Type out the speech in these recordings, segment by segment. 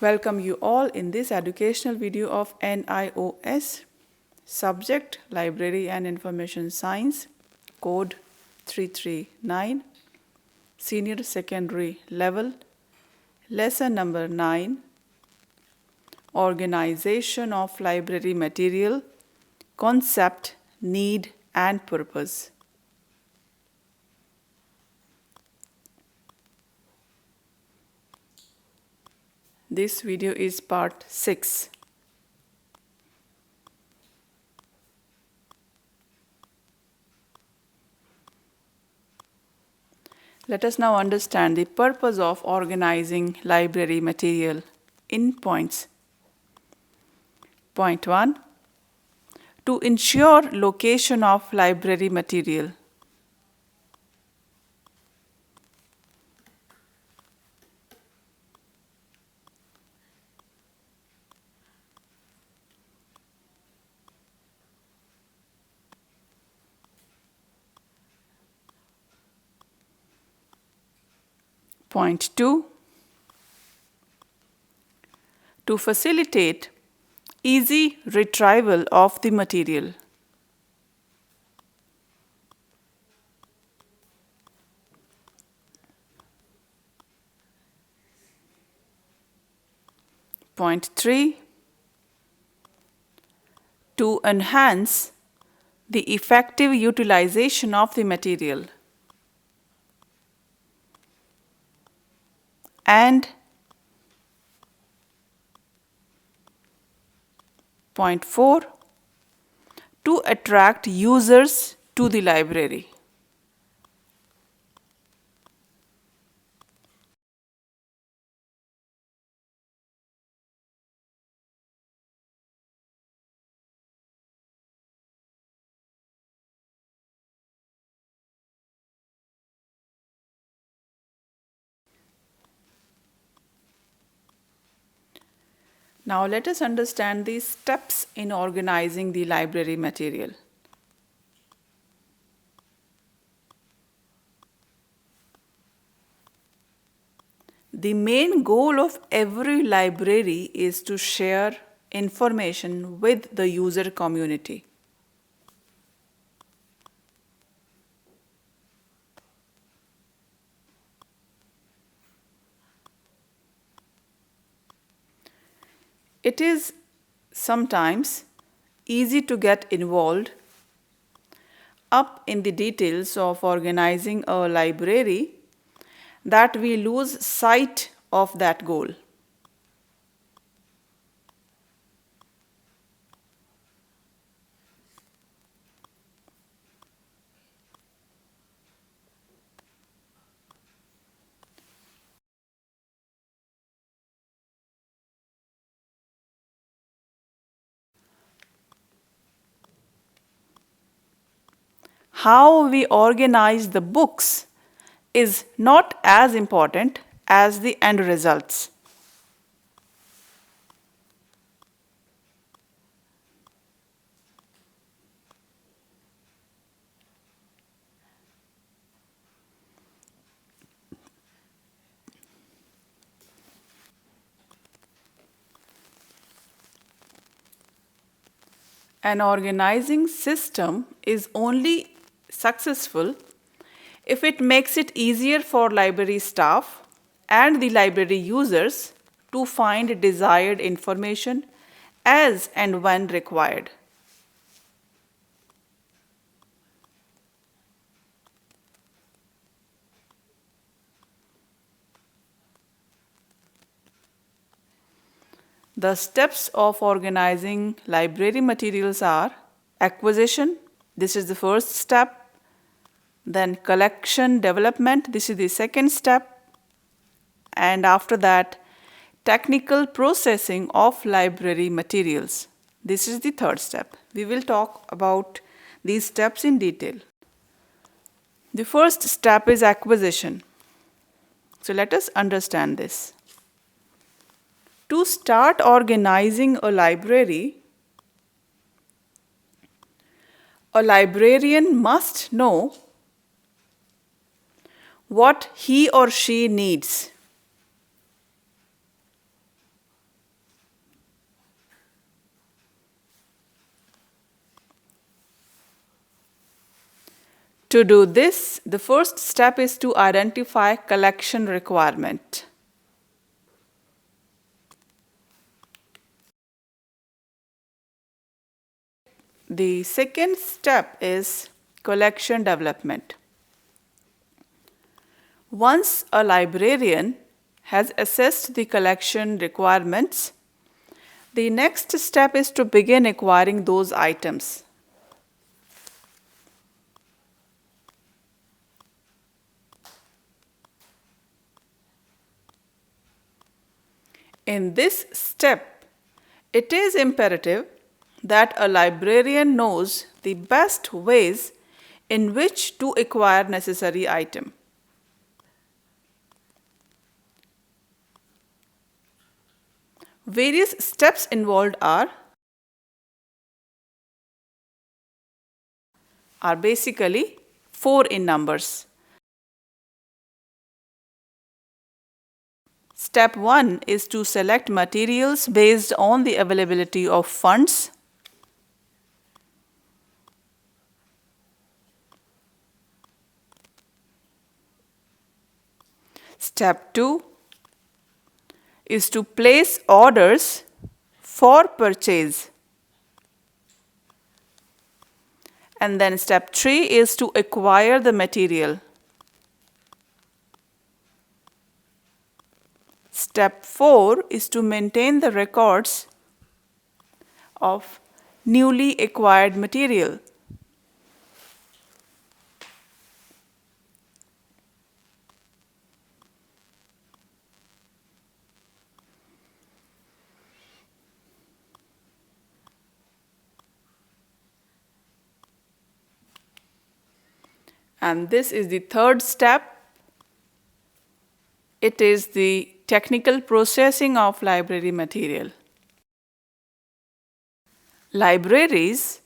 Welcome you all in this educational video of NIOS, Subject Library and Information Science, Code 339, Senior Secondary Level, Lesson number 9, Organization of Library Material, Concept, Need and Purpose. This video is part 6. Let us now understand the purpose of organizing library material in points. Point 1. To ensure location of library material. Point 2. To facilitate easy retrieval of the material. Point 3. To enhance the effective utilization of the material. And point 4. To attract users to the library. Now let us understand the steps in organizing the library material. The main goal of every library is to share information with the user community. It is sometimes easy to get involved up in the details of organizing a library that we lose sight of that goal. How we organize the books is not as important as the end results. An organizing system is only successful if it makes it easier for library staff and the library users to find desired information as and when required. The steps of organizing library materials are acquisition, this is the first step, then collection development, this is the second step, and after that, technical processing of library materials. This is the third step. We will talk about these steps in detail. The first step is acquisition. So let us understand this. To start organizing a library, a librarian must know what he or she needs. To do this, the first step is to identify collection requirement. The second step is collection development. Once a librarian has assessed the collection requirements, the next step is to begin acquiring those items. In this step, it is imperative that a librarian knows the best ways in which to acquire necessary item. Various steps involved are basically 4 in numbers. Step 1 is to select materials based on the availability of funds. Step 2 is to place orders for purchase. And then step 3 is to acquire the material. Step 4 is to maintain the records of newly acquired material. And this is the third step. It is the technical processing of library material. Libraries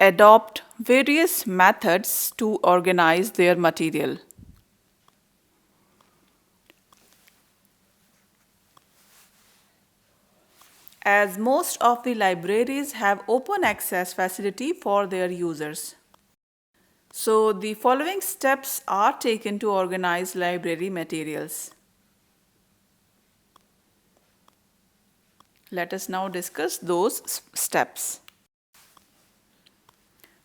adopt various methods to organize their material. As most of the libraries have open access facility for their users. So the following steps are taken to organize library materials. Let us now discuss those steps.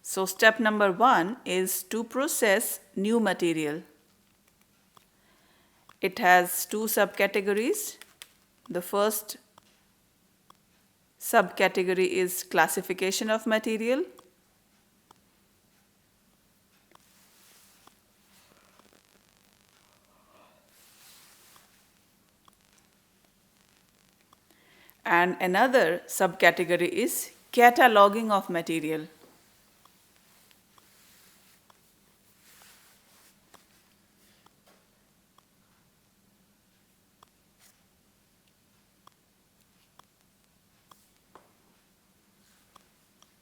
So step number 1 is to process new material. It has 2 subcategories. The first subcategory is classification of material. And another subcategory is cataloging of material.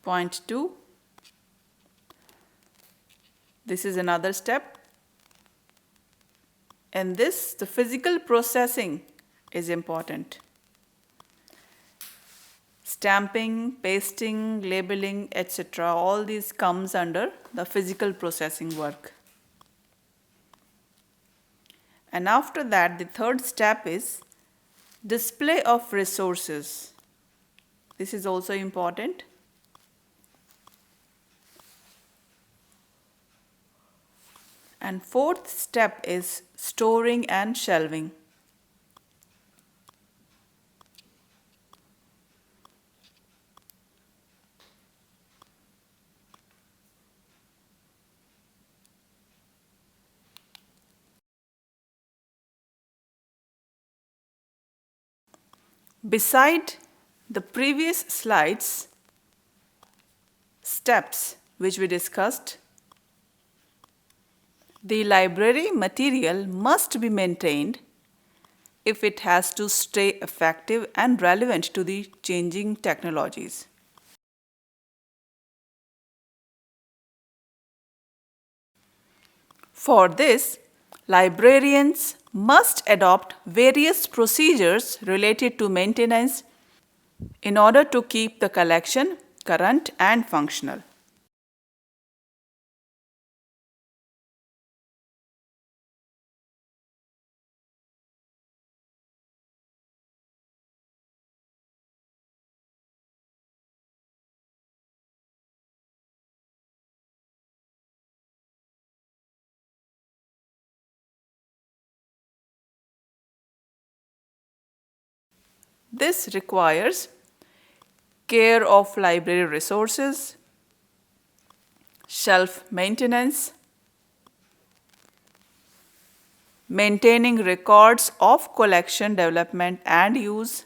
Point 2. This is another step. In this, the physical processing is important. Stamping, pasting, labeling, etc. all these comes under the physical processing work. And after that, the third step is display of resources. This is also important. And fourth step is storing and shelving. Beside the previous slides, steps which we discussed, the library material must be maintained if it has to stay effective and relevant to the changing technologies. For this, librarians must adopt various procedures related to maintenance in order to keep the collection current and functional. This requires care of library resources, shelf maintenance, maintaining records of collection development and use,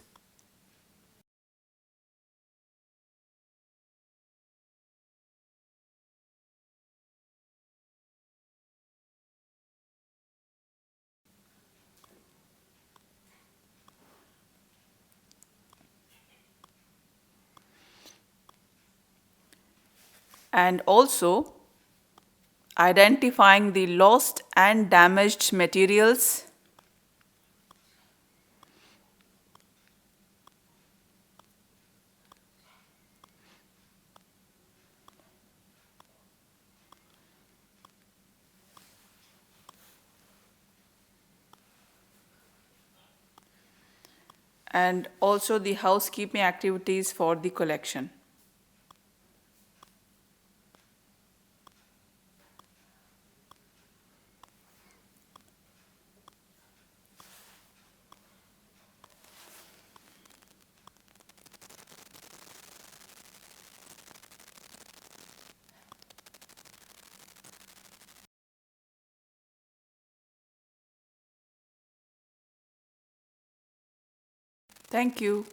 and also identifying the lost and damaged materials, and also the housekeeping activities for the collection. Thank you.